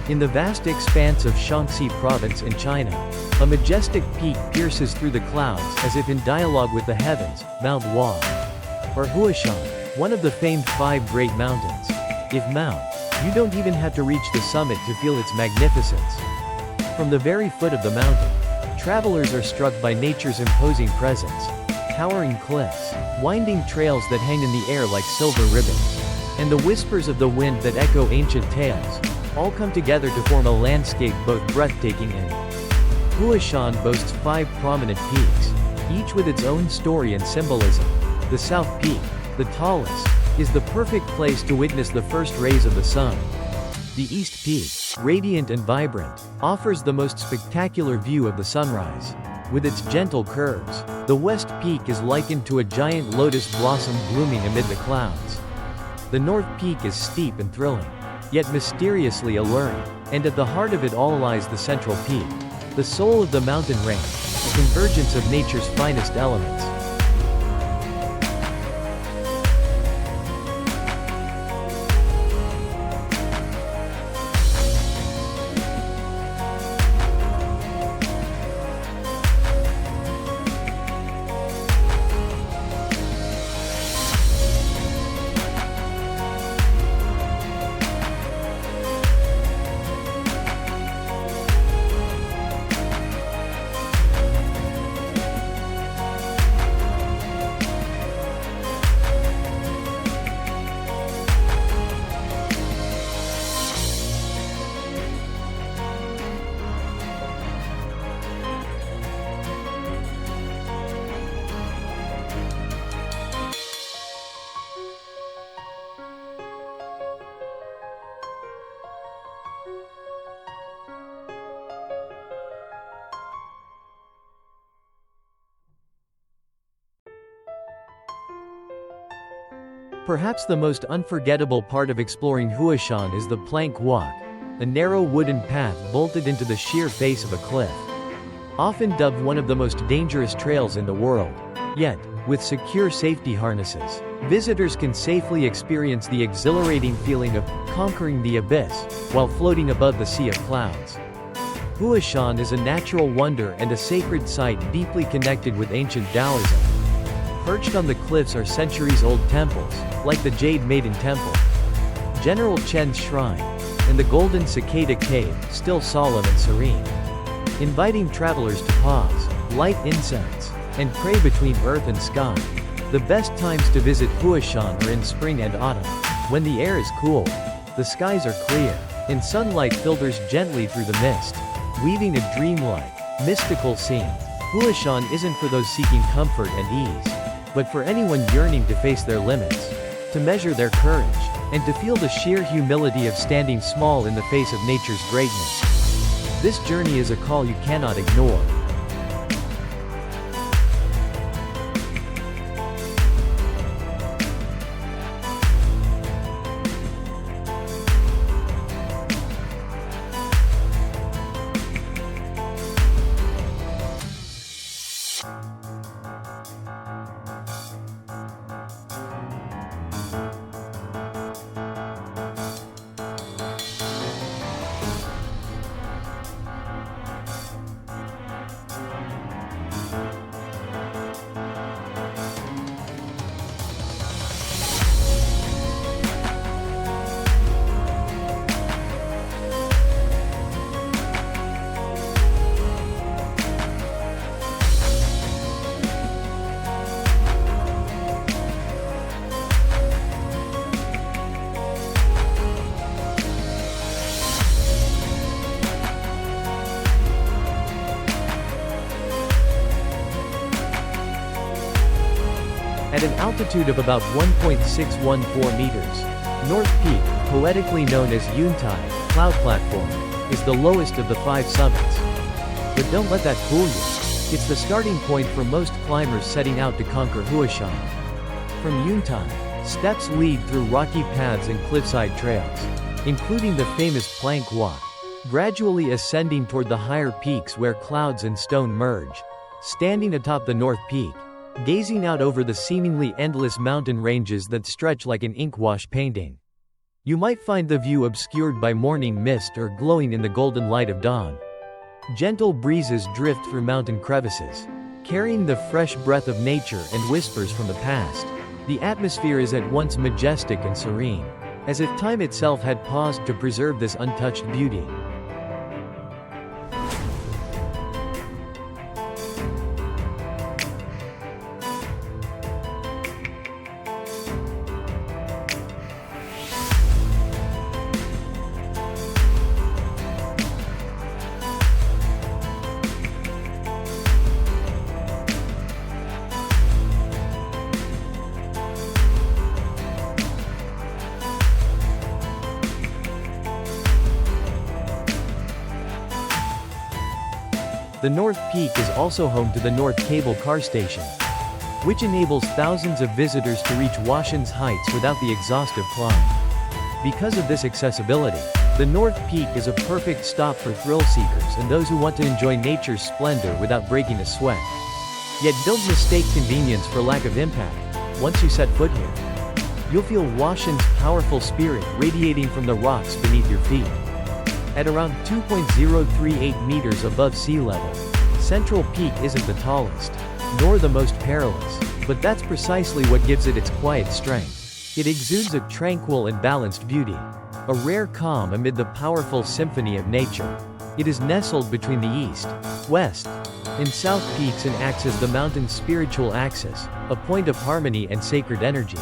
In the vast expanse of Shaanxi province in China, a majestic peak pierces through the clouds as if in dialogue with the heavens, Mount Hua, or Hua Shan, one of the famed 5 great mountains. If Mount, you don't even have to reach the summit to feel its magnificence. From the very foot of the mountain, travelers are struck by nature's imposing presence. Towering cliffs, winding trails that hang in the air like silver ribbons, and the whispers of the wind that echo ancient tales, all come together to form a landscape both breathtaking and Hua Shan boasts 5 prominent peaks, each with its own story and symbolism. The South Peak, the tallest, is the perfect place to witness the first rays of the sun. The East Peak, radiant and vibrant, offers the most spectacular view of the sunrise. With its gentle curves, the West Peak is likened to a giant lotus blossom blooming amid the clouds. The North Peak is steep and thrilling, yet mysteriously alluring, and at the heart of it all lies the Central Peak, the soul of the mountain range, a convergence of nature's finest elements. Perhaps the most unforgettable part of exploring Hua Shan is the plank walk, a narrow wooden path bolted into the sheer face of a cliff. Often dubbed one of the most dangerous trails in the world. Yet, with secure safety harnesses, visitors can safely experience the exhilarating feeling of conquering the abyss, while floating above the sea of clouds. Hua Shan is a natural wonder and a sacred site deeply connected with ancient Taoism. Perched on the cliffs are centuries-old temples, like the Jade Maiden Temple, General Chen's Shrine, and the Golden Cicada Cave, still solemn and serene, inviting travelers to pause, light incense, and pray between earth and sky. The best times to visit Hua Shan are in spring and autumn, when the air is cool, the skies are clear, and sunlight filters gently through the mist, weaving a dreamlike, mystical scene. Hua Shan isn't for those seeking comfort and ease, but for anyone yearning to face their limits, to measure their courage, and to feel the sheer humility of standing small in the face of nature's greatness. This journey is a call you cannot ignore. At an altitude of about 1.614 meters, North Peak, poetically known as Yuntai, Cloud Platform, is the lowest of the 5 summits. But don't let that fool you. It's the starting point for most climbers setting out to conquer Hua Shan. From Yuntai, steps lead through rocky paths and cliffside trails, including the famous plank walk, gradually ascending toward the higher peaks where clouds and stone merge. Standing atop the North Peak, gazing out over the seemingly endless mountain ranges that stretch like an ink wash painting, You might find the view obscured by morning mist or glowing in the golden light of dawn. Gentle breezes drift through mountain crevices, carrying the fresh breath of nature and whispers from the past. The atmosphere is at once majestic and serene, as if time itself had paused to preserve this untouched beauty. The North Peak is also home to the North Cable Car Station, which enables thousands of visitors to reach Hua Shan's heights without the exhaustive climb. Because of this accessibility, the North Peak is a perfect stop for thrill seekers and those who want to enjoy nature's splendor without breaking a sweat. Yet don't mistake convenience for lack of impact. Once you set foot here, you'll feel Hua Shan's powerful spirit radiating from the rocks beneath your feet. At around 2.038 meters above sea level, Central Peak isn't the tallest, nor the most perilous, but that's precisely what gives it its quiet strength. It exudes a tranquil and balanced beauty, a rare calm amid the powerful symphony of nature. It is nestled between the east, west, and south peaks and acts as the mountain's spiritual axis, a point of harmony and sacred energy.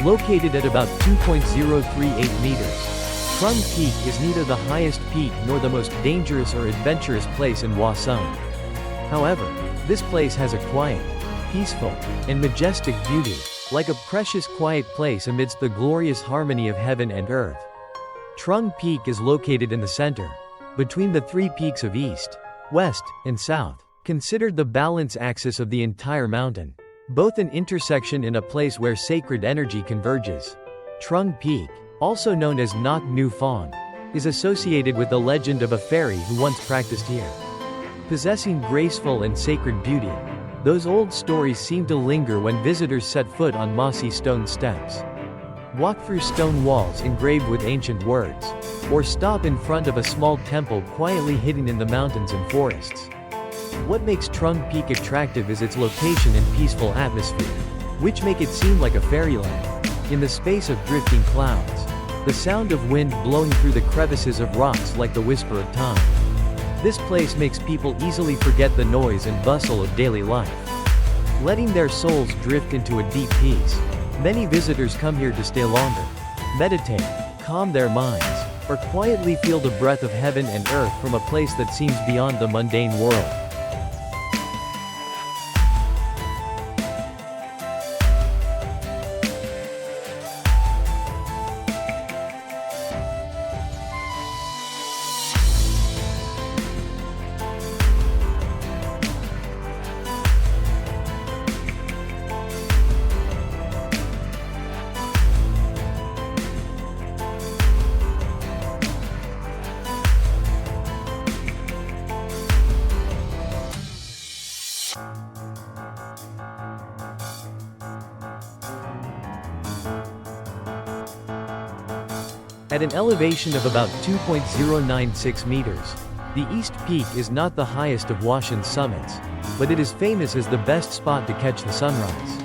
Located at about 2.038 meters, Trung Peak is neither the highest peak nor the most dangerous or adventurous place in Hua Shan. However, this place has a quiet, peaceful, and majestic beauty, like a precious quiet place amidst the glorious harmony of heaven and earth. Trung Peak is located in the center, between the three peaks of east, west, and south, considered the balance axis of the entire mountain. Both an intersection in a place where sacred energy converges. Trung Peak, also known as Ngoc Nu Phon, is associated with the legend of a fairy who once practiced here. Possessing graceful and sacred beauty, those old stories seem to linger when visitors set foot on mossy stone steps. Walk through stone walls engraved with ancient words, or stop in front of a small temple quietly hidden in the mountains and forests. What makes Trung Peak attractive is its location and peaceful atmosphere, which make it seem like a fairyland. In the space of drifting clouds, the sound of wind blowing through the crevices of rocks like the whisper of time. This place makes people easily forget the noise and bustle of daily life, letting their souls drift into a deep peace. Many visitors come here to stay longer, meditate, calm their minds, or quietly feel the breath of heaven and earth from a place that seems beyond the mundane world. At an elevation of about 2.096 meters, the East Peak is not the highest of Hua Shan's summits, but it is famous as the best spot to catch the sunrise.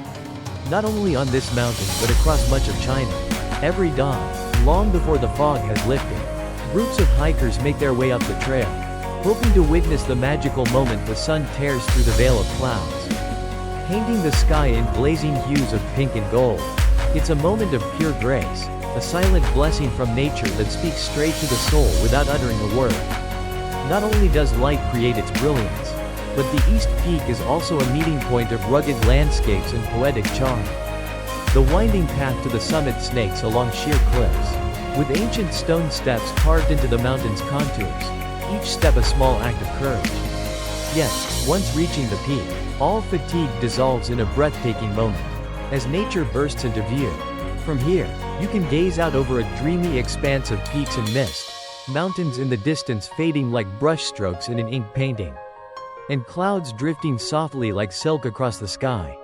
Not only on this mountain but across much of China, every dawn, long before the fog has lifted, groups of hikers make their way up the trail, hoping to witness the magical moment the sun tears through the veil of clouds, painting the sky in blazing hues of pink and gold. It's a moment of pure grace, a silent blessing from nature that speaks straight to the soul without uttering a word. Not only does light create its brilliance, but the East Peak is also a meeting point of rugged landscapes and poetic charm. The winding path to the summit snakes along sheer cliffs, with ancient stone steps carved into the mountain's contours, each step a small act of courage. Yet, once reaching the peak, all fatigue dissolves in a breathtaking moment, as nature bursts into view. From here, you can gaze out over a dreamy expanse of peaks and mist, mountains in the distance fading like brushstrokes in an ink painting, and clouds drifting softly like silk across the sky.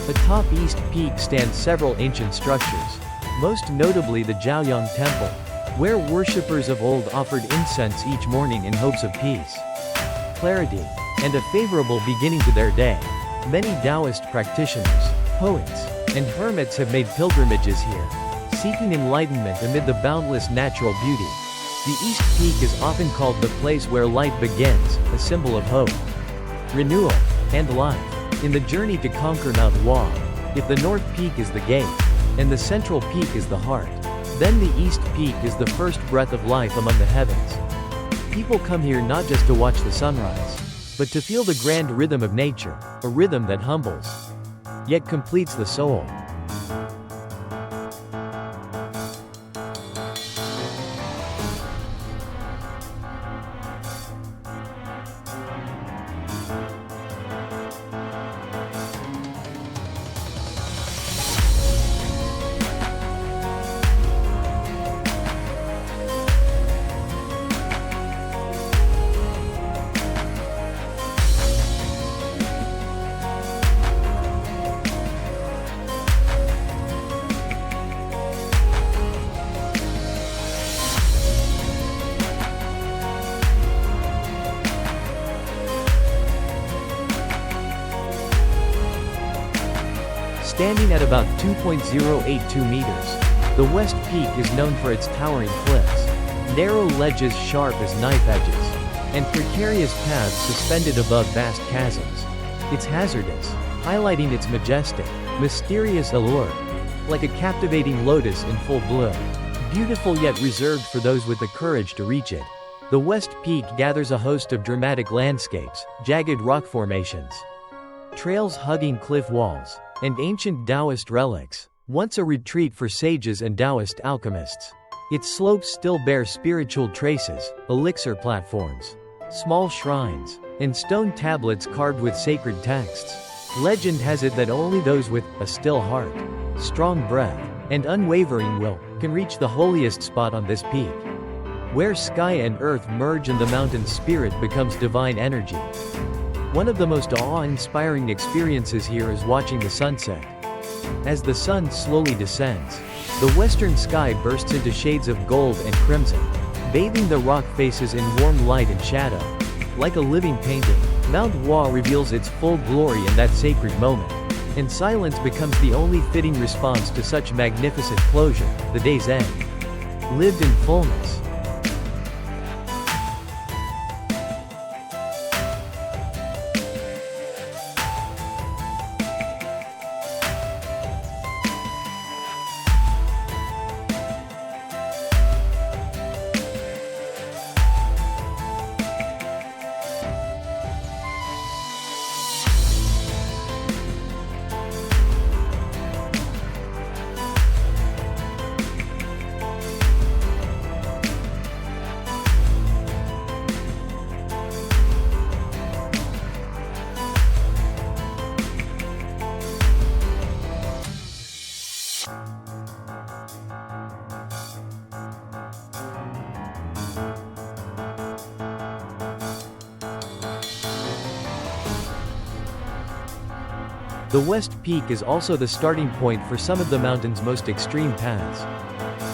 Atop East Peak stand several ancient structures, most notably the Zhaoyang Temple, where worshippers of old offered incense each morning in hopes of peace, clarity, and a favorable beginning to their day. Many Taoist practitioners, poets, and hermits have made pilgrimages here, seeking enlightenment amid the boundless natural beauty. The East Peak is often called the place where light begins, a symbol of hope, renewal, and life. In the journey to conquer Mount Hua, if the North Peak is the gate, and the Central Peak is the heart, then the East Peak is the first breath of life among the heavens. People come here not just to watch the sunrise, but to feel the grand rhythm of nature, a rhythm that humbles, yet completes the soul. Standing at about 2.082 meters, the West Peak is known for its towering cliffs, narrow ledges sharp as knife edges, and precarious paths suspended above vast chasms. It's hazardous, highlighting its majestic, mysterious allure, like a captivating lotus in full bloom, beautiful yet reserved for those with the courage to reach it. The West Peak gathers a host of dramatic landscapes, jagged rock formations, trails hugging cliff walls, and ancient Taoist relics, once a retreat for sages and Taoist alchemists. Its slopes still bear spiritual traces, elixir platforms, small shrines, and stone tablets carved with sacred texts. Legend has it that only those with a still heart, strong breath, and unwavering will can reach the holiest spot on this peak, where sky and earth merge and the mountain's spirit becomes divine energy. One of the most awe-inspiring experiences here is watching the sunset. As the sun slowly descends, the western sky bursts into shades of gold and crimson, bathing the rock faces in warm light and shadow. Like a living painting, Mount Hua reveals its full glory in that sacred moment, and silence becomes the only fitting response to such magnificent closure. The day's end, lived in fullness. The West Peak is also the starting point for some of the mountain's most extreme paths.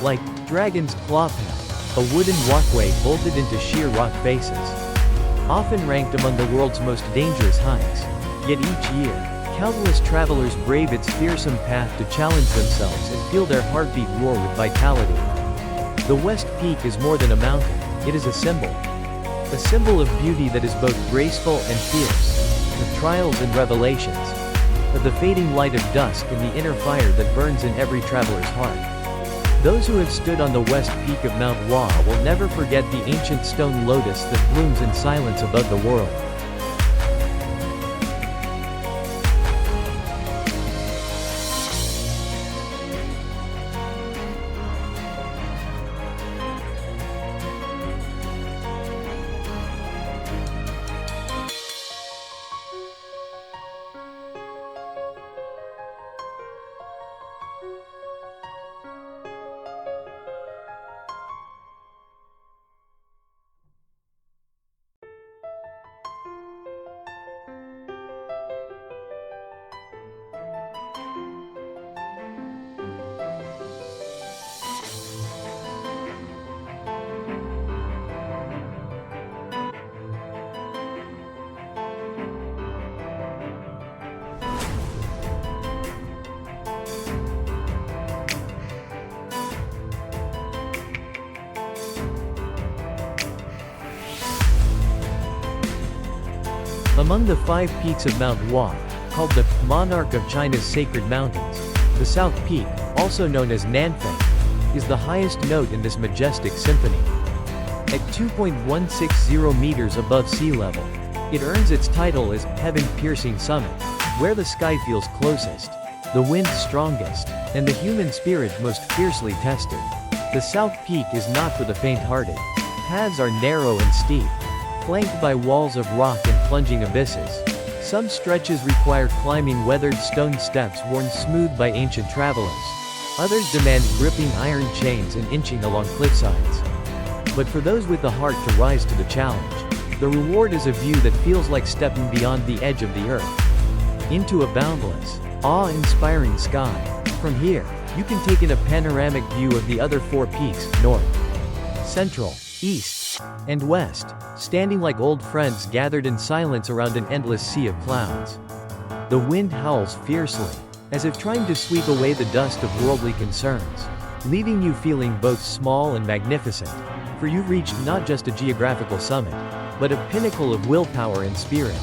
Like Dragon's Claw Path, a wooden walkway bolted into sheer rock faces. Often ranked among the world's most dangerous hikes. Yet each year, countless travelers brave its fearsome path to challenge themselves and feel their heartbeat roar with vitality. The West Peak is more than a mountain, it is a symbol. A symbol of beauty that is both graceful and fierce, of trials and revelations, of the fading light of dusk and the inner fire that burns in every traveler's heart. Those who have stood on the west peak of Mount Hua will never forget the ancient stone lotus that blooms in silence above the world. Among the 5 peaks of Mount Hua, called the monarch of China's sacred mountains, the South Peak, also known as Nanfeng, is the highest note in this majestic symphony. At 2.160 meters above sea level, it earns its title as heaven-piercing summit, where the sky feels closest, the wind strongest, and the human spirit most fiercely tested. The South Peak is not for the faint-hearted. Paths are narrow and steep, flanked by walls of rock and plunging abysses. Some stretches require climbing weathered stone steps worn smooth by ancient travelers. Others demand gripping iron chains and inching along cliffsides. But for those with the heart to rise to the challenge, the reward is a view that feels like stepping beyond the edge of the earth, into a boundless, awe-inspiring sky. From here, you can take in a panoramic view of the other 4 peaks, north, central, east, and west, standing like old friends gathered in silence around an endless sea of clouds. The wind howls fiercely, as if trying to sweep away the dust of worldly concerns, leaving you feeling both small and magnificent, for you've reached not just a geographical summit, but a pinnacle of willpower and spirit.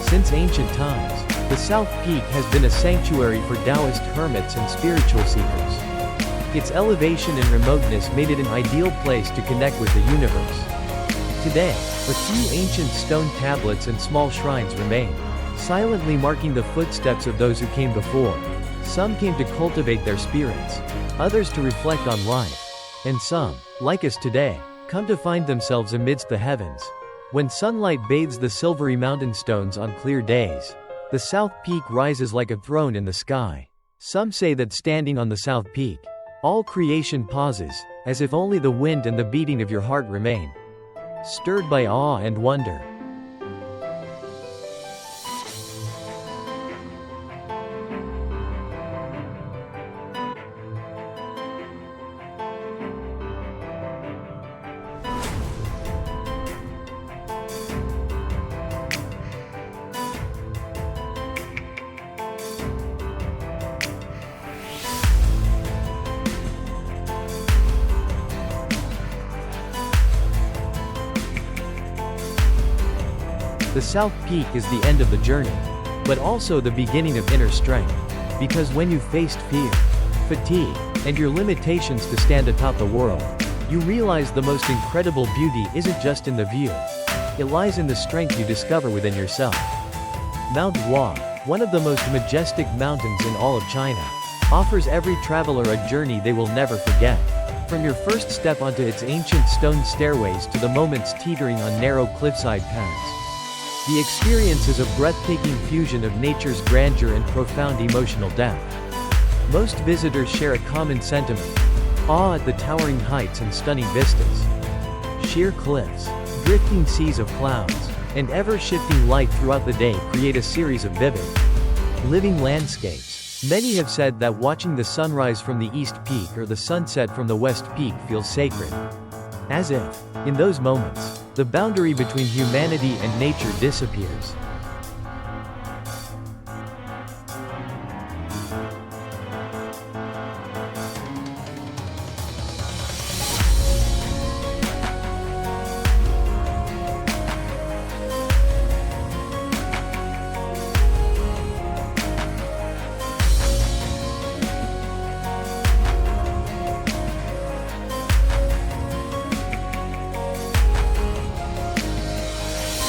Since ancient times, the South Peak has been a sanctuary for Taoist hermits and spiritual seekers. Its elevation and remoteness made it an ideal place to connect with the universe. Today, a few ancient stone tablets and small shrines remain, silently marking the footsteps of those who came before. Some came to cultivate their spirits, others to reflect on life, and some, like us today, come to find themselves amidst the heavens. When sunlight bathes the silvery mountain stones on clear days, the South Peak rises like a throne in the sky. Some say that standing on the South Peak, all creation pauses, as if only the wind and the beating of your heart remain, stirred by awe and wonder. The South Peak is the end of the journey, but also the beginning of inner strength. Because when you've faced fear, fatigue, and your limitations to stand atop the world, you realize the most incredible beauty isn't just in the view. It lies in the strength you discover within yourself. Mount Hua, one of the most majestic mountains in all of China, offers every traveler a journey they will never forget. From your first step onto its ancient stone stairways to the moments teetering on narrow cliffside paths. The experience is a breathtaking fusion of nature's grandeur and profound emotional depth. Most visitors share a common sentiment: awe at the towering heights and stunning vistas. Sheer cliffs, drifting seas of clouds, and ever-shifting light throughout the day create a series of vivid, living landscapes. Many have said that watching the sunrise from the east peak or the sunset from the west peak feels sacred. As if, in those moments, the boundary between humanity and nature disappears.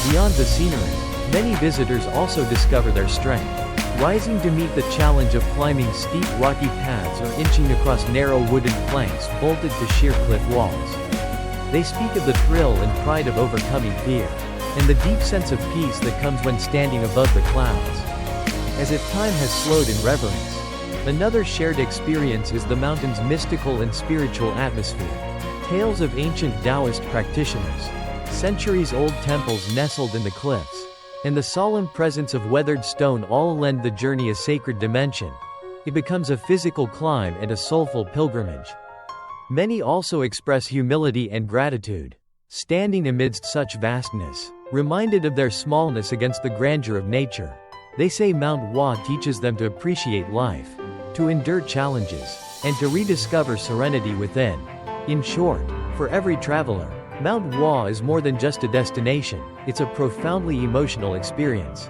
Beyond the scenery, many visitors also discover their strength, rising to meet the challenge of climbing steep rocky paths or inching across narrow wooden planks bolted to sheer cliff walls. They speak of the thrill and pride of overcoming fear, and the deep sense of peace that comes when standing above the clouds. As if time has slowed in reverence. Another shared experience is the mountain's mystical and spiritual atmosphere. Tales of ancient Taoist practitioners, centuries-old temples nestled in the cliffs, and the solemn presence of weathered stone all lend the journey a sacred dimension. It becomes a physical climb and a soulful pilgrimage. Many also express humility and gratitude, standing amidst such vastness, reminded of their smallness against the grandeur of nature. They say Mount Hua teaches them to appreciate life, to endure challenges, and to rediscover serenity within. In short, for every traveler, Mount Hua is more than just a destination, it's a profoundly emotional experience.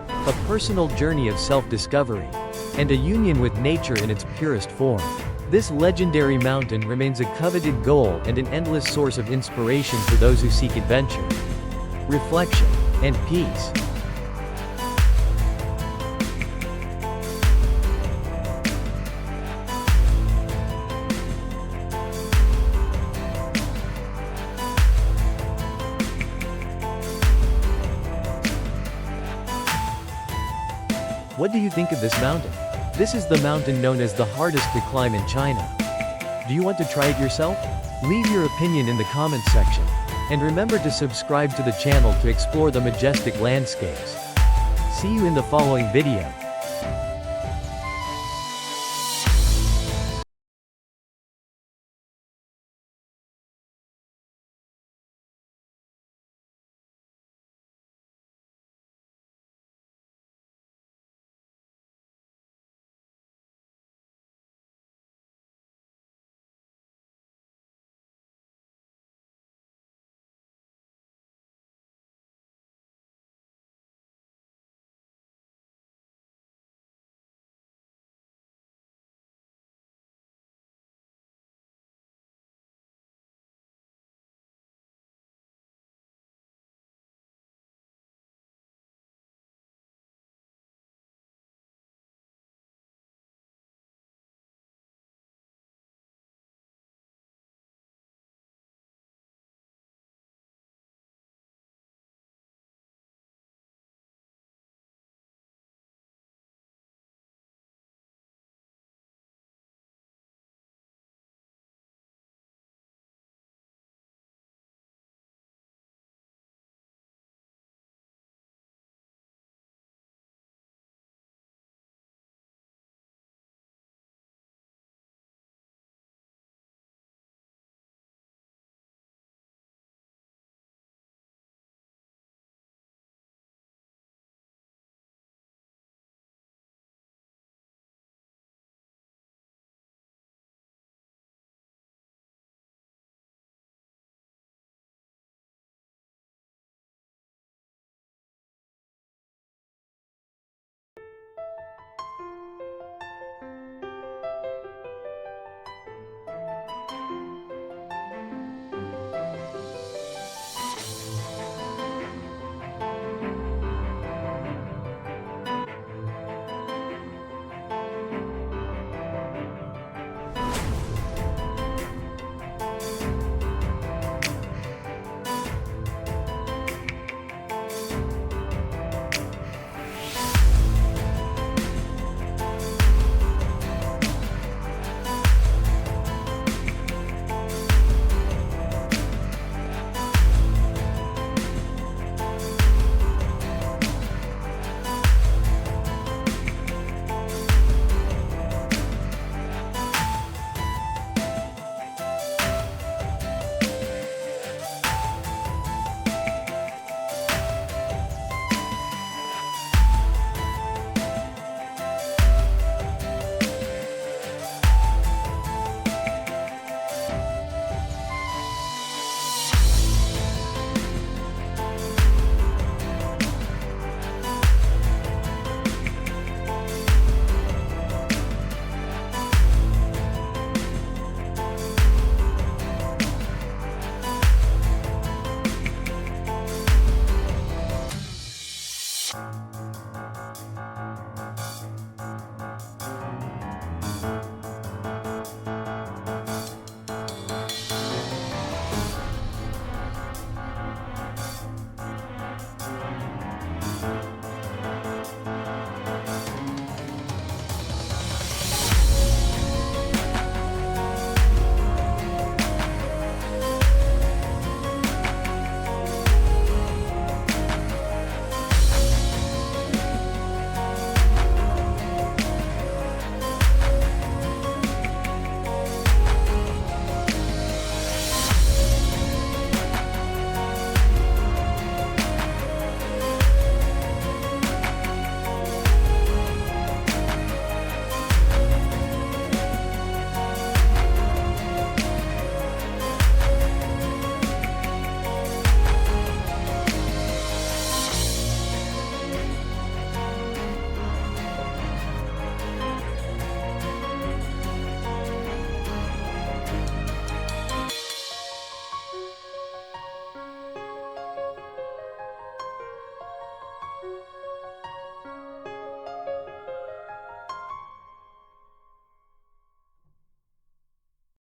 A personal journey of self-discovery, and a union with nature in its purest form. This legendary mountain remains a coveted goal and an endless source of inspiration for those who seek adventure, reflection, and peace. What do you think of this mountain? This is the mountain known as the hardest to climb in China. Do you want to try it yourself? Leave your opinion in the comments section. And remember to subscribe to the channel to explore the majestic landscapes. See you in the following video.